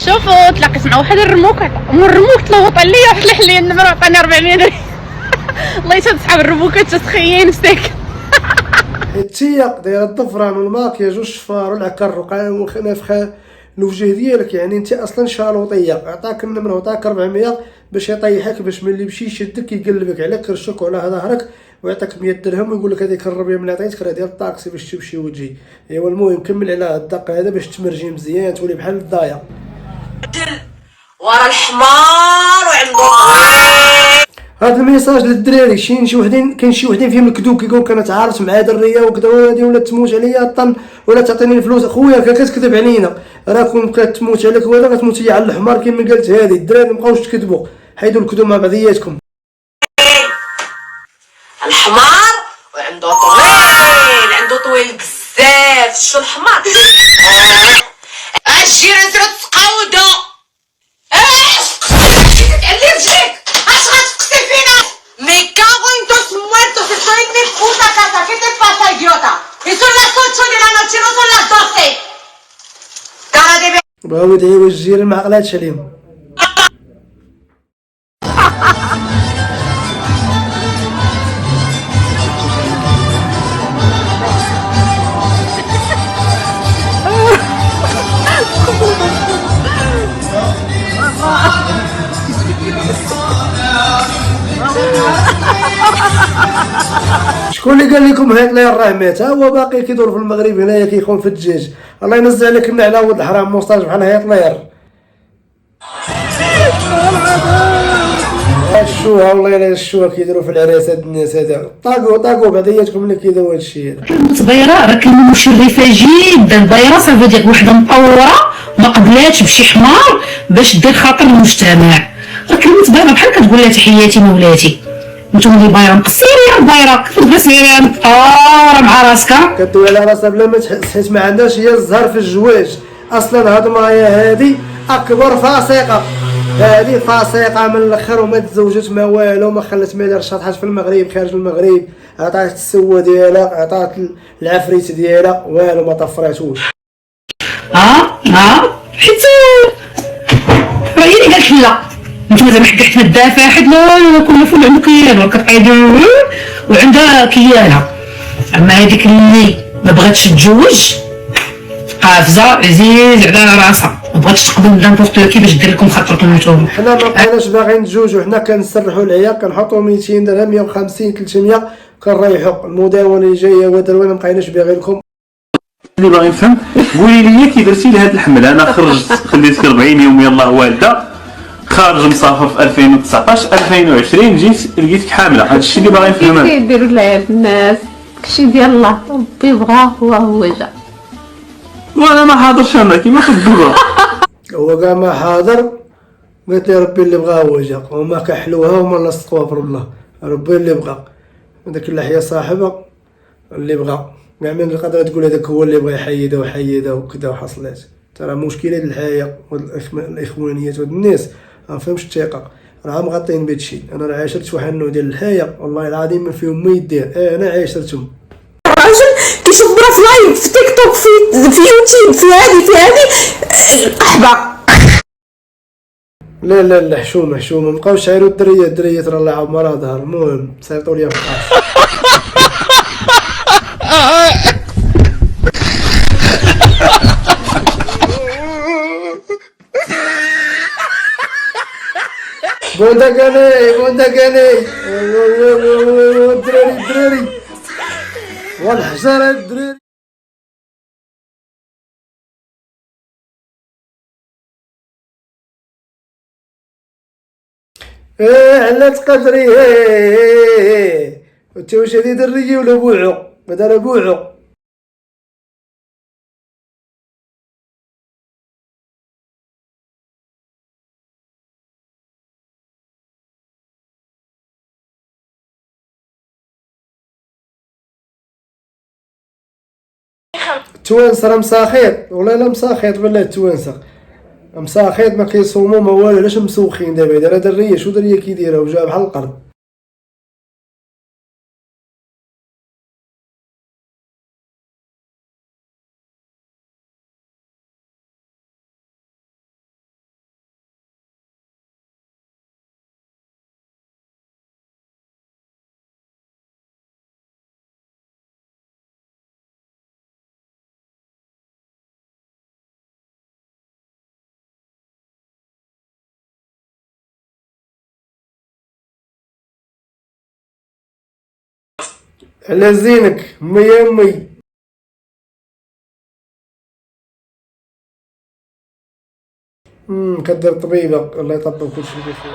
شوفوا تلاقيت مع واحد الرموك، الرموك تلوط عليا وحلح لي النمر وعطاني 400 درهم. الله يسعد صحاب الرموكات تسخيين مساك. التيق داير الضفران والماكياج والشفار والعكر ونافخه الوجه ديالك، يعني انت اصلا شالوطيه، عطاك النمره وعطاك 400 باش يطيحك، باش ملي يمشي يشدك يقلبك على كرشك وعلى ظهرك ويعطيك 100 درهم ويقول لك هذيك الربيه ملي عطيتك راه ديال الطاكسي باش تمشي وتجي. ايوا المهم كمل على الدق هذا باش تمرجي مزيان تولي بحال الضايه. ورا الحمار وعنده هذا الميساج للدراري، شي وحدين كاين شي وحدين فيهم الكذوب كيقولك انا تعارفت مع دريه وكذا وهادي ولا تموت عليا الطن ولا تعطيني الفلوس. خويا كتكذب علينا، راكم كتموت عليك ولا غتموت هي على الحمار كيما قالت هذه. الدراري مابقاوش تكذبوا، حيدوا الكذوب مع بعضياتكم. الحمار وعنده طويل، عنده طويل بزاف. شو الحمار اجي نزرو تقاودو اللي رجليك اش غتقسي فينا. مي cago en tus muertos, estoy en mi puta casa. ¿Qué te pasa, idiota? Y son las 8 de la noche, no son las 12. Cara de بغاو يدعيو الجيران ما عقلاتش عليهم. شكون اللي قال لكم هتلر راه مات؟ ها هو باقي كيدور في المغرب هنايا كيخون في الدجاج. الله ينزل عليك النعله ولد الحرام مصطاج بحال هتلر. الشوها والله الا الشوها كيديروا في العراس هاد الناس هذا. طاقوا بعضياتكم اللي كيديروا هادشي هذا. كلمة بيرة راه كلمة مشرفة جدا. بيرة صافي ديك وحدة مطورة ما قبلاتش بشي حمار باش دير خاطر المجتمع. راه كلمة بيرة بحال كتقول لها تحياتي مولاتي. نتوما اللي بايرة مقصيرين البيرة كتبغي سيري مطورة مع راسك. كدوي على راسها بلا ما تحس، حيت ما عندهاش هي الزهر في الجواج. اصلا هاد مايا هادي اكبر فاسقه، هادي فاسقه من الاخر وما تزوجت ما والو، ما خلات ما دار شطحات في المغرب خارج المغرب، عطات السوه ديالها عطات العفريت ديالها والو ما طفراتوش. حيت راه هي اللي قالت لا. انت زعما حكيت من الدافع حيت لا كل فول عنده كيانه كتعيدو وعندها كيانه. اما هذيك اللي ما بغاتش تتزوج قافزه عزيز على راسها، ما بغاتش تقبل نيمبورط كي باش دير لكم خاطركم نتوما. حنا ما بقيناش باغيين نتزوجوا، حنا كنسرحوا العيال كنحطوا 200 درهم 150 300 كنريحوا. المداوله اللي جايه ودروي ما بقيناش باغيين لكم. اللي باغي نفهم قولي لي كي درتي لهاد الحمله. انا خرجت خليتك 40 يوم يلاه والده، خارج مسافر في 2019 2020 جيت لقيتك حامله. هادشي اللي باغي نفهم انا. كيديروا العيال الناس داكشي ديال الله، ربي بغاه وهو جا. وانا ما حاضرش انا كيما كتقولوا. هو كاع ما حاضر، قلت لي ربي اللي بغا هو جا، وما كحلوها وما لصقوها في الله. ربي اللي بغا، هذاك اللحيه صاحبه اللي بغا. كاع من القدره تقول هذاك هو اللي بغا يحيدها وحيدها وكذا وحصلات. ترى مشكله الحياه والاخوانيات وهاد الناس ما فهمش الثقه، راه مغطين بهادشي. انا راه عاشرت واحد النوع ديال الحياه والله العظيم ما فيهم ما يدير. انا عاشرتهم. راجل كيشوف برا في لايف في تيك توك في يوتيوب في هادي احبا. لا حشومه مابقاوش عيروا الدريه ترى الله يعاود مرا ظهر. المهم سيطوا ليا في القاص. بوندا كاني الدراري والحجاره الدراري. علات قدري. انت واش هادي دريه ولا بوعو؟ بدل بوعو. التوانسه راه مساخيط والله لا مساخيط بالله. التوانسه مساخيط ما كيصوموا ما والو. علاش مسوخين دابا؟ دايره دريه شو دريه كيديرها وجا بحال القرد. على زينك امي يا امي. كدير طبيبة الله يطبب كل شيء بخير.